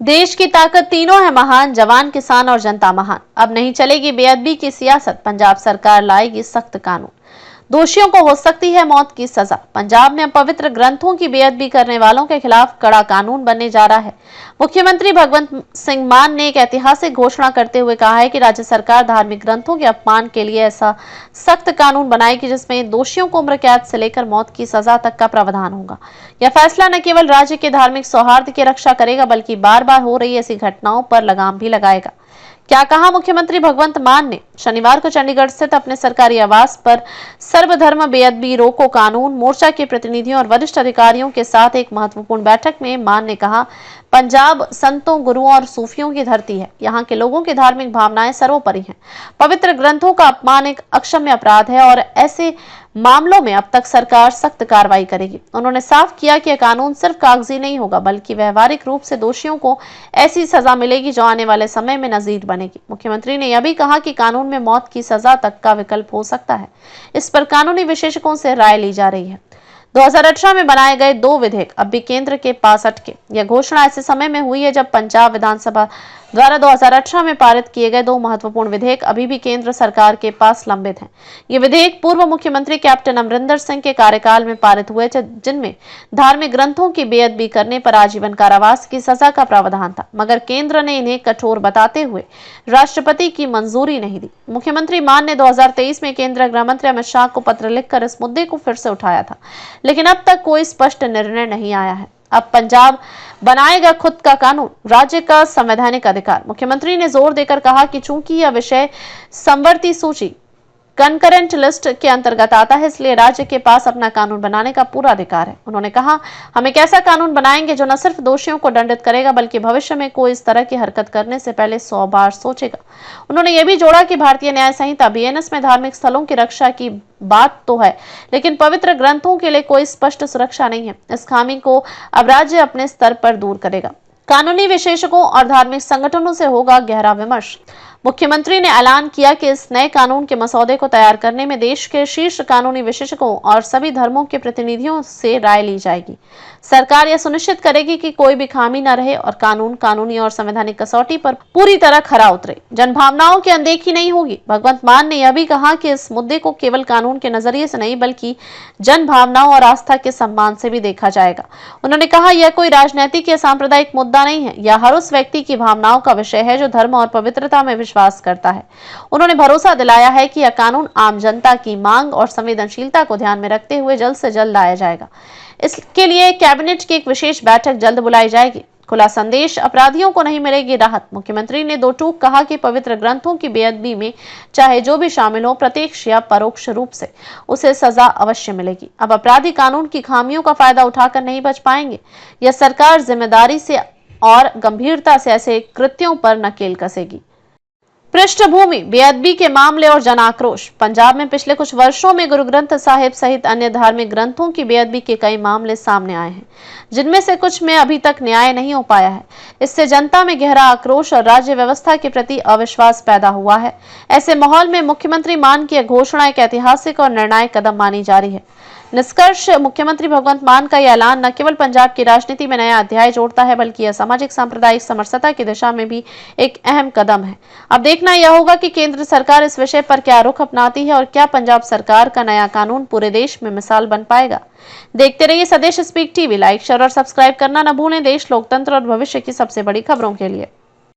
देश की ताकत तीनों है महान, जवान, किसान और जनता महान। अब नहीं चलेगी बेअदबी की सियासत, पंजाब सरकार लाएगी सख्त कानून। दोषियों को हो सकती है मौत की सजा। पंजाब में अब पवित्र ग्रंथों की बेअदबी करने वालों के खिलाफ कड़ा कानून बनने जा रहा है। मुख्यमंत्री भगवंत सिंह मान ने एक ऐतिहासिक घोषणा करते हुए कहा है कि राज्य सरकार धार्मिक ग्रंथों के अपमान के लिए ऐसा सख्त कानून बनाएगी जिसमें दोषियों को उम्र कैद से लेकर मौत की सजा तक का प्रावधान होगा। यह फैसला न केवल राज्य के धार्मिक सौहार्द की रक्षा करेगा बल्कि बार बार हो रही ऐसी घटनाओं पर लगाम भी लगाएगा। क्या कहा मुख्यमंत्री भगवंत मान ने? शनिवार को चंडीगढ़ स्थित अपने सरकारी आवास पर सर्वधर्म बेअदबी रोको कानून मोर्चा के प्रतिनिधियों और वरिष्ठ अधिकारियों के साथ एक महत्वपूर्ण बैठक में मान ने कहा, पंजाब संतों, गुरुओं और सूफियों की धरती है। यहाँ के लोगों की धार्मिक भावनाएं सर्वोपरि हैं। पवित्र ग्रंथों का अपमान एक अक्षम्य अपराध है और ऐसे मामलों में अब तक सरकार सख्त कार्रवाई करेगी। उन्होंने साफ किया कि यह कानून सिर्फ कागजी नहीं होगा बल्कि व्यवहारिक रूप से दोषियों को ऐसी सजा मिलेगी जो आने वाले समय में नजीर बनेगी। मुख्यमंत्री ने यह भी कहा कि कानून में मौत की सजा तक का विकल्प हो सकता है। इस पर कानूनी विशेषज्ञों से राय ली जा रही है। 2018 में बनाए गए 2 विधेयक अब भी केंद्र के पास अटके। यह घोषणा ऐसे समय में हुई है जब पंजाब विधानसभा द्वारा 2018 में पारित किए गए 2 महत्वपूर्ण विधेयक अभी भी केंद्र सरकार के पास लंबित हैं। ये विधेयक पूर्व मुख्यमंत्री कैप्टन अमरिंदर सिंह के कार्यकाल में पारित हुए थे, जिनमें धार्मिक ग्रंथों की बेअदबी करने पर आजीवन कारावास की सजा का प्रावधान था, मगर केंद्र ने इन्हें कठोर बताते हुए राष्ट्रपति की मंजूरी नहीं दी। मुख्यमंत्री मान ने 2023 में केंद्रीय गृह मंत्री अमित शाह को पत्र लिखकर इस मुद्दे को फिर से उठाया था, लेकिन अब तक कोई स्पष्ट निर्णय नहीं आया है। अब पंजाब बनाएगा खुद का कानून, राज्य का संवैधानिक अधिकार। मुख्यमंत्री ने जोर देकर कहा कि चूंकि यह विषय समवर्ती सूची कंकरेंट लिस्ट के अंतर्गत आता है, इसलिए राज्य के पास अपना कानून बनाने का पूरा अधिकार है। उन्होंने कहा, हम एक ऐसा कानून बनाएंगे जो न सिर्फ दोषियों को दंडित करेगा बल्कि भविष्य में कोई इस तरह की हरकत करने से पहले 100 बार सोचेगा। उन्होंने यह भी जोड़ा कि भारतीय न्याय संहिता बीएनएस में धार्मिक स्थलों की रक्षा की बात तो है, लेकिन पवित्र ग्रंथों के लिए कोई स्पष्ट सुरक्षा नहीं है। इस खामी को अब राज्य अपने स्तर पर दूर करेगा। कानूनी विशेषज्ञों और धार्मिक संगठनों से होगा गहरा विमर्श। मुख्यमंत्री ने ऐलान किया कि इस नए कानून के मसौदे को तैयार करने में देश के शीर्ष कानूनी विशेषज्ञों और सभी धर्मों के प्रतिनिधियों से राय ली जाएगी। सरकार यह सुनिश्चित करेगी कि कोई भी खामी न रहे और कानून कानूनी और संवैधानिक कसौटी पर पूरी तरह खरा उतरे। जनभावनाओं की अनदेखी नहीं होगी। भगवंत मान ने यह भी कहा कि इस मुद्दे को केवल कानून के नजरिए से नहीं बल्कि जन भावनाओं और आस्था के सम्मान से भी देखा जाएगा। उन्होंने कहा, यह कोई राजनीतिक या सांप्रदायिक मुद्दा नहीं है, यह हर उस व्यक्ति की भावनाओं का विषय है जो धर्म और पवित्रता में विश्वास करता है। उन्होंने भरोसा दिलाया है कि यह कानून आम जनता की मांग और संवेदनशीलता को ध्यान में रखते हुए जल्द से जल्द लाया जाएगा। इसके लिए कैबिनेट की एक विशेष बैठक जल्द बुलाई जाएगी। खुला संदेश, अपराधियों को नहीं मिलेगी राहत। मुख्यमंत्री ने 2 टूक कहा कि पवित्र ग्रंथों की बेअदबी में चाहे जो भी शामिल हो, प्रत्यक्ष या परोक्ष रूप से उसे सजा अवश्य मिलेगी। अब अपराधी कानून की खामियों का फायदा उठाकर नहीं बच पाएंगे। यह सरकार जिम्मेदारी से और गंभीरता से ऐसे कृत्यों पर नकेल कसेगी। पृष्ठभूमि, बेअदबी के मामले और जन आक्रोश। पंजाब में पिछले कुछ वर्षों में गुरु ग्रंथ साहिब सहित अन्य धार्मिक ग्रंथों की बेअदबी के कई मामले सामने आए हैं, जिनमें से कुछ में अभी तक न्याय नहीं हो पाया है। इससे जनता में गहरा आक्रोश और राज्य व्यवस्था के प्रति अविश्वास पैदा हुआ है। ऐसे माहौल में मुख्यमंत्री मान की घोषणा एक ऐतिहासिक और निर्णायक कदम मानी जा रही है। निष्कर्ष, मुख्यमंत्री भगवंत मान का यह ऐलान न केवल पंजाब की राजनीति में नया अध्याय जोड़ता है बल्कि यह सामाजिक सांप्रदायिक समरसता की दिशा में भी एक अहम कदम है। अब देखना यह होगा कि केंद्र सरकार इस विषय पर क्या रुख अपनाती है और क्या पंजाब सरकार का नया कानून पूरे देश में मिसाल बन पाएगा। देखते रहिए स्वदेश स्पीक टीवी। लाइक, शेयर और सब्सक्राइब करना न भूलें। देश, लोकतंत्र और भविष्य की सबसे बड़ी खबरों के लिए।